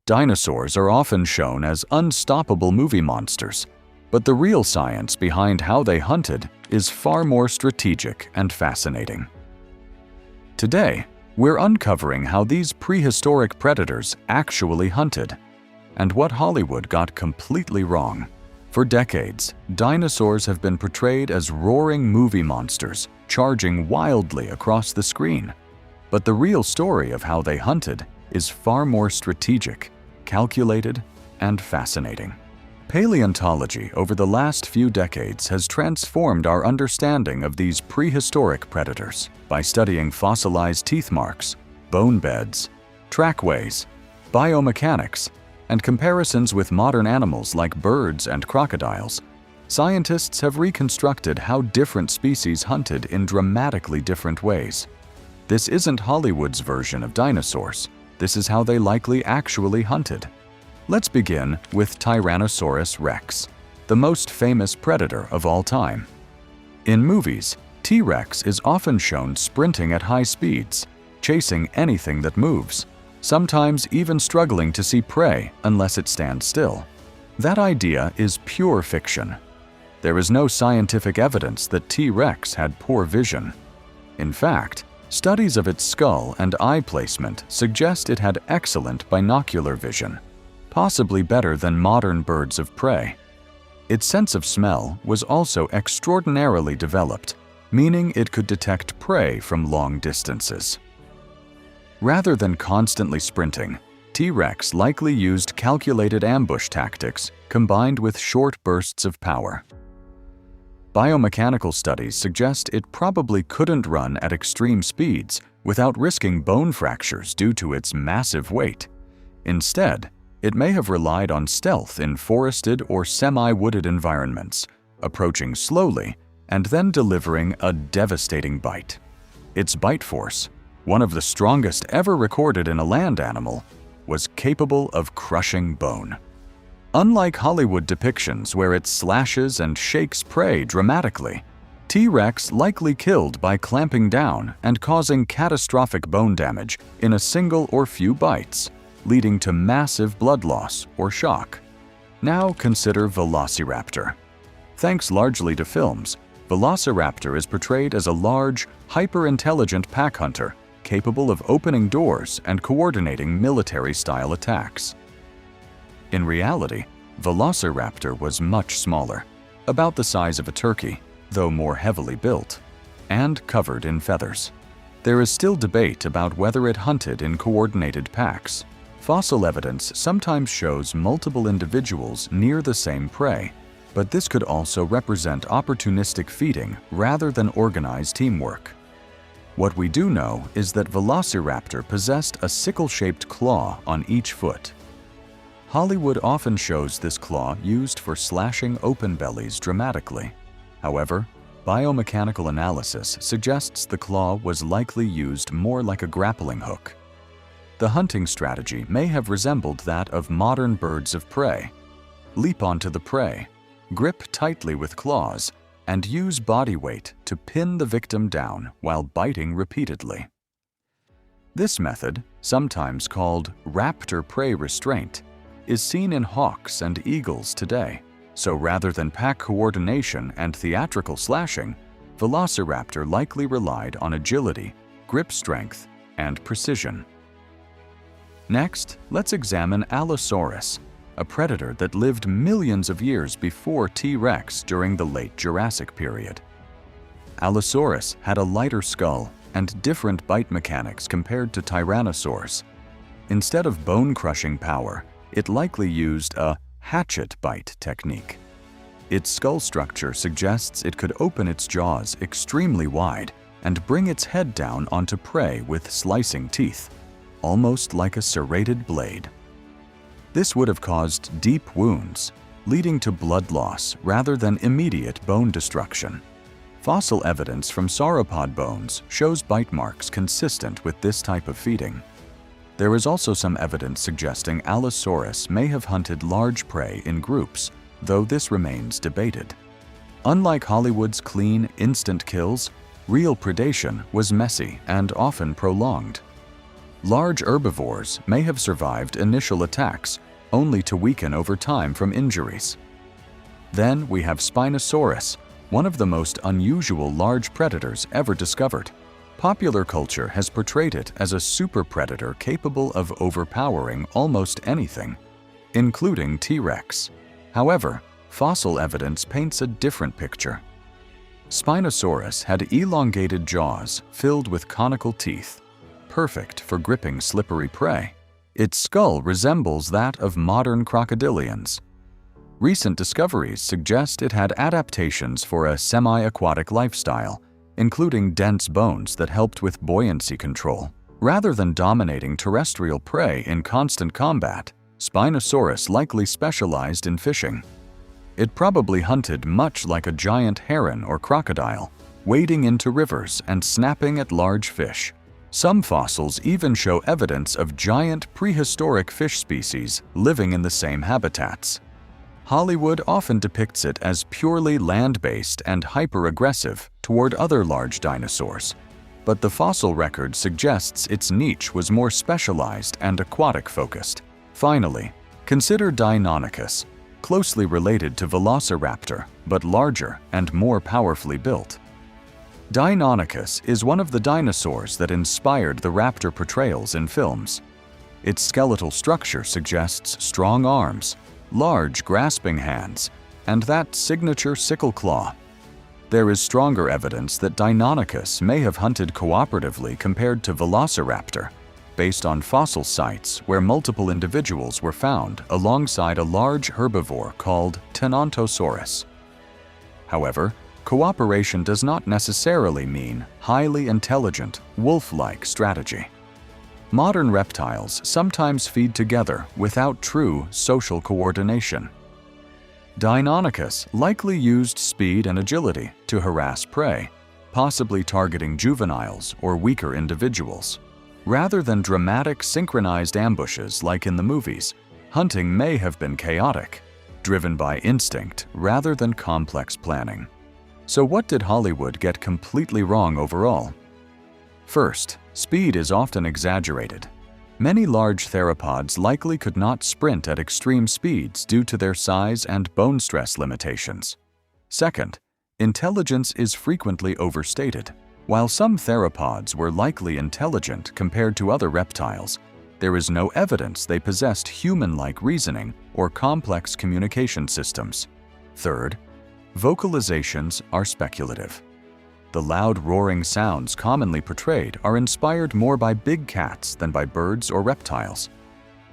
Dinosaurs are often shown as unstoppable movie monsters, but the real science behind how they hunted is far more strategic and fascinating. Today, we're uncovering how these prehistoric predators actually hunted, and what Hollywood got completely wrong. For decades, dinosaurs have been portrayed as roaring movie monsters, charging wildly across the screen. But the real story of how they hunted is far more strategic, calculated, and fascinating. Paleontology over the last few decades has transformed our understanding of these prehistoric predators by studying fossilized teeth marks, bone beds, trackways, biomechanics, and comparisons with modern animals like birds and crocodiles. Scientists have reconstructed how different species hunted in dramatically different ways. This isn't Hollywood's version of dinosaurs. This is how they likely actually hunted. Let's begin with Tyrannosaurus rex, the most famous predator of all time. In movies, T-Rex is often shown sprinting at high speeds, chasing anything that moves, sometimes even struggling to see prey unless it stands still. That idea is pure fiction. There is no scientific evidence that T-Rex had poor vision. In fact, studies of its skull and eye placement suggest it had excellent binocular vision, possibly better than modern birds of prey. Its sense of smell was also extraordinarily developed, meaning it could detect prey from long distances. Rather than constantly sprinting, T-Rex likely used calculated ambush tactics combined with short bursts of power. Biomechanical studies suggest it probably couldn't run at extreme speeds without risking bone fractures due to its massive weight. Instead, it may have relied on stealth in forested or semi-wooded environments, approaching slowly and then delivering a devastating bite. Its bite force, one of the strongest ever recorded in a land animal, was capable of crushing bone. Unlike Hollywood depictions where it slashes and shakes prey dramatically, T-Rex likely killed by clamping down and causing catastrophic bone damage in a single or few bites, leading to massive blood loss or shock. Now consider Velociraptor. Thanks largely to films, Velociraptor is portrayed as a large, hyper-intelligent pack hunter capable of opening doors and coordinating military-style attacks. In reality, Velociraptor was much smaller, about the size of a turkey, though more heavily built, and covered in feathers. There is still debate about whether it hunted in coordinated packs. Fossil evidence sometimes shows multiple individuals near the same prey, but this could also represent opportunistic feeding rather than organized teamwork. What we do know is that Velociraptor possessed a sickle-shaped claw on each foot. Hollywood often shows this claw used for slashing open bellies dramatically. However, biomechanical analysis suggests the claw was likely used more like a grappling hook. The hunting strategy may have resembled that of modern birds of prey. Leap onto the prey, grip tightly with claws, and use body weight to pin the victim down while biting repeatedly. This method, sometimes called raptor prey restraint, is seen in hawks and eagles today. So rather than pack coordination and theatrical slashing, Velociraptor likely relied on agility, grip strength, and precision. Next, let's examine Allosaurus, a predator that lived millions of years before T-Rex during the late Jurassic period. Allosaurus had a lighter skull and different bite mechanics compared to Tyrannosaurs. Instead of bone-crushing power, it likely used a hatchet bite technique. Its skull structure suggests it could open its jaws extremely wide and bring its head down onto prey with slicing teeth, almost like a serrated blade. This would have caused deep wounds, leading to blood loss rather than immediate bone destruction. Fossil evidence from sauropod bones shows bite marks consistent with this type of feeding. There is also some evidence suggesting Allosaurus may have hunted large prey in groups, though this remains debated. Unlike Hollywood's clean, instant kills, real predation was messy and often prolonged. Large herbivores may have survived initial attacks, only to weaken over time from injuries. Then we have Spinosaurus, one of the most unusual large predators ever discovered. Popular culture has portrayed it as a super predator capable of overpowering almost anything, including T-Rex. However, fossil evidence paints a different picture. Spinosaurus had elongated jaws filled with conical teeth, perfect for gripping slippery prey. Its skull resembles that of modern crocodilians. Recent discoveries suggest it had adaptations for a semi-aquatic lifestyle, including dense bones that helped with buoyancy control. Rather than dominating terrestrial prey in constant combat, Spinosaurus likely specialized in fishing. It probably hunted much like a giant heron or crocodile, wading into rivers and snapping at large fish. Some fossils even show evidence of giant prehistoric fish species living in the same habitats. Hollywood often depicts it as purely land-based and hyper-aggressive toward other large dinosaurs, but the fossil record suggests its niche was more specialized and aquatic-focused. Finally, consider Deinonychus, closely related to Velociraptor, but larger and more powerfully built. Deinonychus is one of the dinosaurs that inspired the raptor portrayals in films. Its skeletal structure suggests strong arms, large grasping hands, and that signature sickle claw. There is stronger evidence that Deinonychus may have hunted cooperatively compared to Velociraptor, based on fossil sites where multiple individuals were found alongside a large herbivore called Tyrannosaurus. However, cooperation does not necessarily mean highly intelligent, wolf-like strategy. Modern reptiles sometimes feed together without true social coordination. Deinonychus likely used speed and agility to harass prey, possibly targeting juveniles or weaker individuals. Rather than dramatic synchronized ambushes like in the movies, hunting may have been chaotic, driven by instinct rather than complex planning. So what did Hollywood get completely wrong overall? First, speed is often exaggerated. Many large theropods likely could not sprint at extreme speeds due to their size and bone stress limitations. Second, intelligence is frequently overstated. While some theropods were likely intelligent compared to other reptiles, there is no evidence they possessed human-like reasoning or complex communication systems. Third, vocalizations are speculative. The loud roaring sounds commonly portrayed are inspired more by big cats than by birds or reptiles.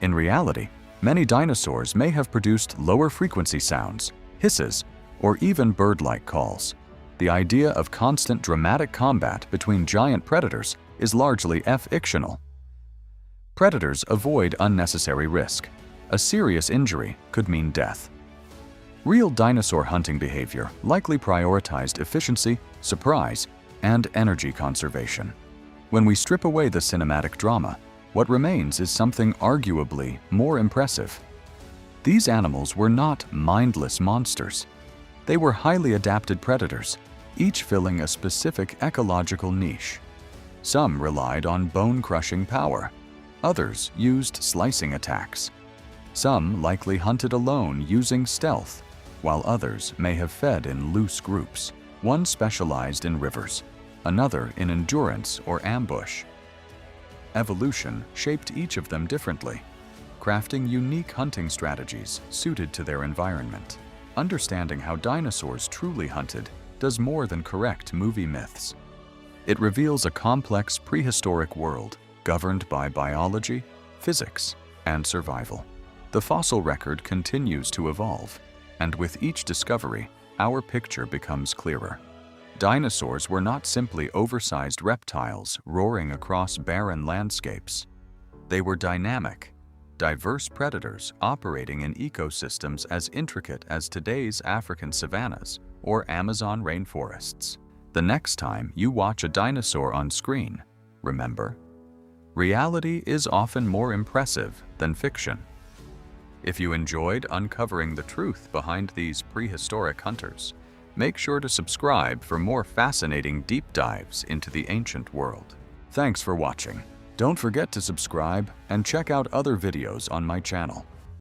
In reality, many dinosaurs may have produced lower frequency sounds, hisses, or even bird-like calls. The idea of constant dramatic combat between giant predators is largely fictional. Predators avoid unnecessary risk. A serious injury could mean death. Real dinosaur hunting behavior likely prioritized efficiency, surprise, and energy conservation. When we strip away the cinematic drama, what remains is something arguably more impressive. These animals were not mindless monsters. They were highly adapted predators, each filling a specific ecological niche. Some relied on bone-crushing power. Others used slicing attacks. Some likely hunted alone using stealth, while others may have fed in loose groups. One specialized in rivers, another in endurance or ambush. Evolution shaped each of them differently, crafting unique hunting strategies suited to their environment. Understanding how dinosaurs truly hunted does more than correct movie myths. It reveals a complex prehistoric world governed by biology, physics, and survival. The fossil record continues to evolve, and with each discovery, our picture becomes clearer. Dinosaurs were not simply oversized reptiles roaring across barren landscapes. They were dynamic, diverse predators operating in ecosystems as intricate as today's African savannas or Amazon rainforests. The next time you watch a dinosaur on screen, remember, reality is often more impressive than fiction. If you enjoyed uncovering the truth behind these prehistoric hunters, make sure to subscribe for more fascinating deep dives into the ancient world. Thanks for watching. Don't forget to subscribe and check out other videos on my channel.